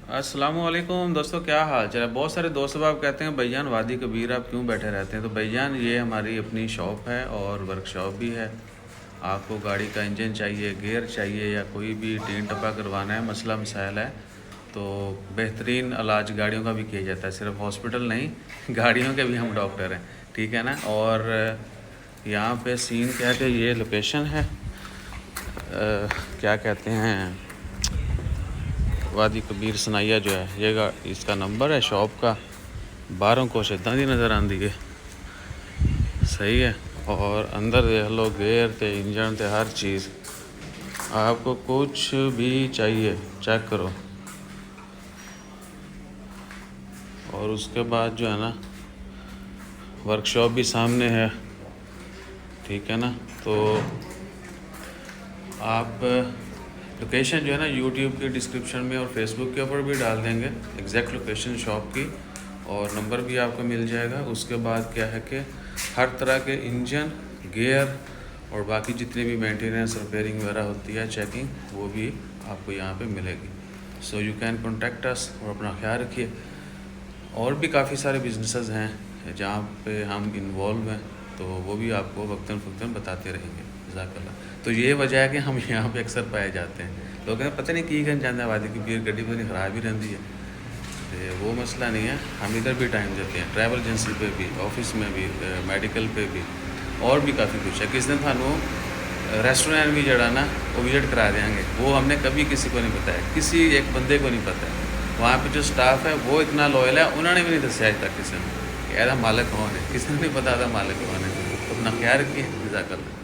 अस्सलामुअलैकुम दोस्तों, क्या हाल चाल है। बहुत सारे दोस्त अब कहते हैं भाईजान वादी कबीर आप क्यों बैठे रहते हैं। तो भाईजान ये हमारी अपनी शॉप है और वर्कशॉप भी है। आपको गाड़ी का इंजन चाहिए, गियर चाहिए या कोई भी टीन टप्पा करवाना है, मसला मसाइल है तो बेहतरीन इलाज गाड़ियों का भी किया जाता है। सिर्फ हॉस्पिटल नहीं, गाड़ियों के भी हम डॉक्टर हैं, ठीक है ना। और यहाँ पे सीन क्या है कि ये लोकेशन है क्या कहते हैं, वादी कबीर सनाइया जो है ये इसका नंबर है शॉप का। 12 कोश इदा दी नज़र आती है, सही है। और अंदर देख लो, गेयर ते इंजन ते हर चीज़, आपको कुछ भी चाहिए चेक करो। और उसके बाद जो है ना, वर्कशॉप भी सामने है, ठीक है ना। तो आप लोकेशन जो है ना यूट्यूब के डिस्क्रिप्शन में और फेसबुक के ऊपर भी डाल देंगे, एग्जैक्ट लोकेशन शॉप की, और नंबर भी आपको मिल जाएगा। उसके बाद क्या है कि हर तरह के इंजन, गियर और बाकी जितनी भी मेंटेनेंस रिपेयरिंग वगैरह होती है, चेकिंग, वो भी आपको यहाँ पे मिलेगी। So you can contact us और अपना ख्याल रखिए। और भी काफ़ी सारे बिजनेसेस हैं जहाँ पे हम इन्वॉल्व हैं, तो वो भी आपको वक्तन फ़क्तन बताते रहेंगे। जज़ाकल्लाह। तो ये वजह है कि हम यहाँ पे अक्सर पाए जाते हैं। लोग कहते पता नहीं की गन जाता है वादी की बीर गड्डी पता नहीं ख़राब ही रहती है। तो वो मसला नहीं है, हम इधर भी टाइम देते हैं, ट्रैवल एजेंसी पे भी, ऑफिस में भी, मेडिकल पे भी, और भी काफ़ी कुछ है। किस दिन थानू रेस्टोरेंट भी जड़ा ना वो विजिट करा देंगे। वो हमने कभी किसी को नहीं बताया, किसी एक बंदे को नहीं पता है। वहाँ पे जो स्टाफ है वो इतना लॉयल है, उन्होंने भी नहीं दसिया अज तक किसी ने कि एदा मालिक कौन है, किसी ने नहीं पता था मालिक कौन है। तो अपना ख्याल रखिए। जज़ाकल्लाह।